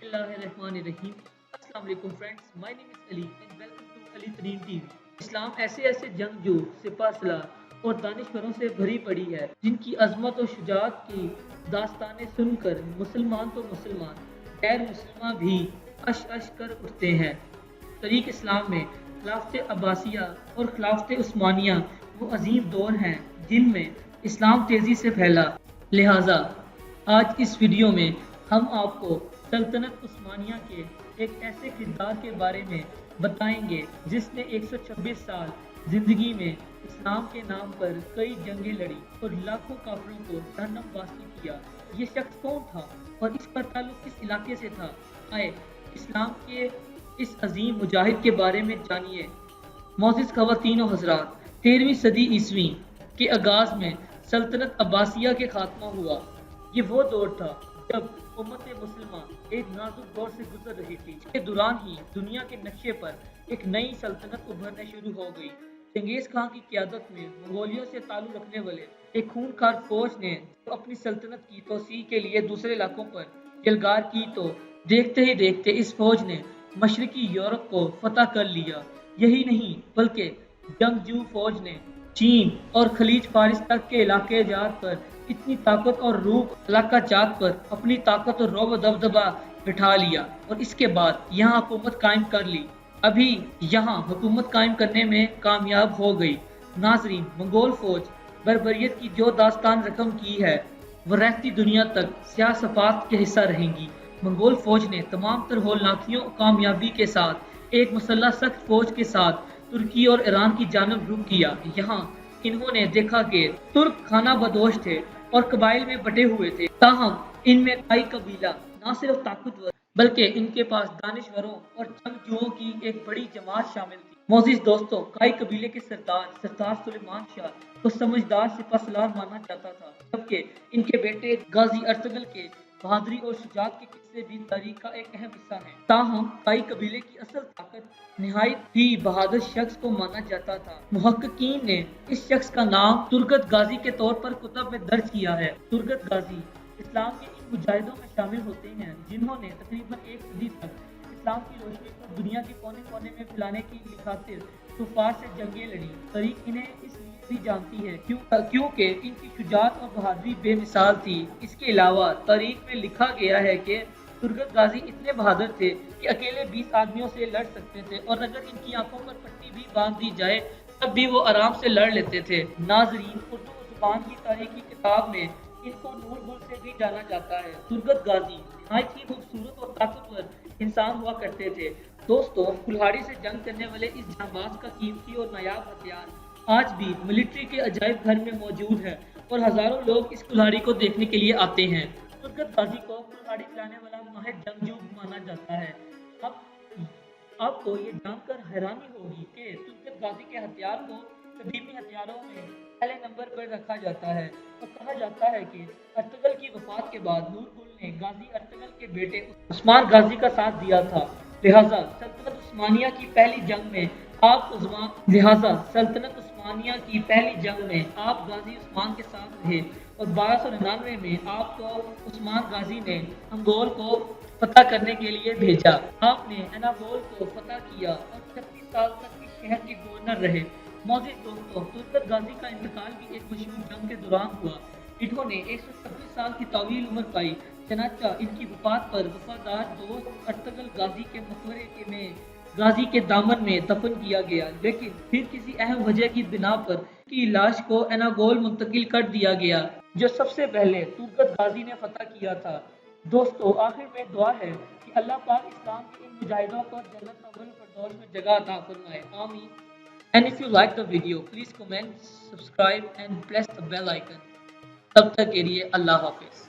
बिस्मिल्लाहिर्रहमानिर्रहीम। अस्सलाम वालेकुम friends, my name is Ali and welcome to Ali Tareen TV. इस्लाम ऐसे ऐसे जंगजू, सिपाहसलार और दानिशवरों से भरी पड़ी है जिनकी अजमत और शुजाअत की दास्तानें सुनकर मुसलमान तो मुसलमान, गैर मुसलमान भी अश अश कर उठते हैं। तरीक इस्लाम में खिलाफत अब्बासिया और खिलाफत उस्मानिया वो अजीम दौर हैं जिनमें इस्लाम तेज़ी से फैला। लिहाजा आज इस वीडियो में हम आपको सल्तनत उस्मानिया के एक ऐसे किरदार के बारे में बताएंगे जिसने 126 साल जिंदगी में इस्लाम के नाम पर कई जंगें लड़ी और लाखों काफिरों को जहन्नम वासी किया। ये शख्स कौन था और इसका ताल्लुक किस इलाके से था? आए इस्लाम के इस अजीम मुजाहिद के बारे में जानिए। मोअज़्ज़िज़ ख़वातीन और हज़रात, 13वीं सदी ईस्वी के आगाज़ में सल्तनत अब्बासिया के खात्मा हुआ। ये वो दौर था जब उम्मत मुसलमान एक नाजुक दौर से गुजर रही थी। इसके दौरान ही दुनिया के नक्शे पर एक नई सल्तनत उभरने शुरू हो गई। चंगेज खान की क़यादत में मंगोलियों से ताल्लुक़ रखने वाले एक खूनखार फौज ने अपनी सल्तनत की तोसी के लिए दूसरे इलाकों पर यलगार की तो देखते ही देखते इस फौज ने मशरकी यूरोप को फतह कर लिया। यही नहीं बल्कि जंगजू फौज ने चीन और खलीज फारिस तक के इलाके जात पर इतनी ताकत और रूप इलाका जात पर अपनी ताकत और रौब दबदबा बिठा लिया और इसके बाद यहाँ हुकूमत कायम कर ली। अभी यहाँ हुकूमत कायम करने में कामयाब हो गई। नाजरीन, मंगोल फौज बर्बरियत की जो दास्तान रकम की है वह रहती दुनिया तक सियासफात के हिस्सा रहेंगी। मंगोल फौज ने तमाम तर होलनाकियों और कामयाबी के साथ एक मुसल्लह सख्त फौज के साथ तुर्की और ईरान की जानब रुख किया। यहाँ इन्होंने देखा कि तुर्क खाना बदोश थे और कबाइल में बटे हुए थे, ताहम इनमें काई कबीला न सिर्फ ताकतवर बल्कि इनके पास दानिशवरों और जंगजुओं की एक बड़ी जमात शामिल थी। मोअज़्ज़िज़ दोस्तों, काई कबीले के सरदार सुलेमान शाह को समझदार सिपहसलार माना जाता था, जबकि इनके बेटे गाजी अर्तुगरुल के बहादुरी और शुजाअत के किस्से भी तारीख का एक अहम हिस्सा हैं। ताहम काई कबीले की असल ताकत निहायत ही बहादुर शख्स को माना जाता था। मुहक्किकीन ने इस शख्स का नाम तुर्गत गाजी के तौर पर कुतब में दर्ज किया है। तुर्गत गाजी इस्लाम के इन मुजाहिदों में शामिल होते हैं जिन्होंने तकरीबन एक सदी तक इस्लाम की रोशनी को दुनिया के कोने कोने में फैलाने की खातिर कुफार से जंगें लड़ी। तारीख इन्हें इसलिए भी जानती है क्योंकि इनकी शुजाअत और बहादुरी बेमिसाल थी। इसके अलावा तारीख में लिखा गया है कि तुर्गत गाजी इतने बहादुर थे कि अकेले 20 आदमियों से लड़ सकते थे और अगर इनकी आंखों पर पट्टी भी बांध दी जाए तब भी वो आराम से लड़ लेते थे। नाजरीन, उर्दू ज़ुबान की तारीखी किताब में इनको नूर गुल से भी जाना जाता है। तुर्गत गाजी निहायत ही खूबसूरत और ताकतवर इंसान हुआ करते थे। दोस्तों, कुल्हाड़ी से जंग करने वाले इस जांबाज का कीमती और नायाब हथियार आज भी मिलिट्री के अजायब घर में मौजूद है और हजारों लोग इस कुल्हाड़ी को देखने के लिए आते हैं। तुर्गत गाजी को कुल्हाड़ी चलाने वाला माहिर जंगजू माना जाता है। अब आपको ये जानकर हैरानी होगी कि तुर्गत गाजी के हथियार को कदीमी हथियारों में पहले नंबर पर रखा जाता है और कहा जाता है कि अर्तुगरुल की वफात के बाद नूरगुल ने गाजी अर्तुगरुल के बेटे उस्मान गाजी का साथ दिया था। लिहाजा सल्तनत उस्मानिया की पहली जंग में आप गाजी उस्मान के साथ रहे और 1299 में आपको उस्मान गाजी ने अंगोल को फतह करने के लिए भेजा। आपने एनाबोल को फतह किया और 36 साल तक इस शहर के गवर्नर रहे। मोअज़्ज़िज़ दोस्तों, तुर्गत गाजी का इंतकाल भी एक मशहूर जंग के दौरान हुआ। इन्होंने 126 साल की तवील उम्र पाई। चनाचा इनकी वफात पर वफादार दोस्त अर्तुगरुल गाजी के मकबरे में गाजी के दामन में दफन किया गया, लेकिन फिर किसी अहम वजह की बिना पर की लाश को एनागोल मुंतकिल कर दिया गया, जो सबसे पहले तुर्गत गाजी ने फतह किया था। दोस्तों, आखिर में दुआ है कि अल्लाह पाक इस्लाम के इन मुजाहिदों को जन्नत अव्वल फिरदौस में जगह अता फरमाए। आमीन। And if you like the video, please comment, subscribe and press the bell icon. तब तक के लिए अल्लाह हाफिज।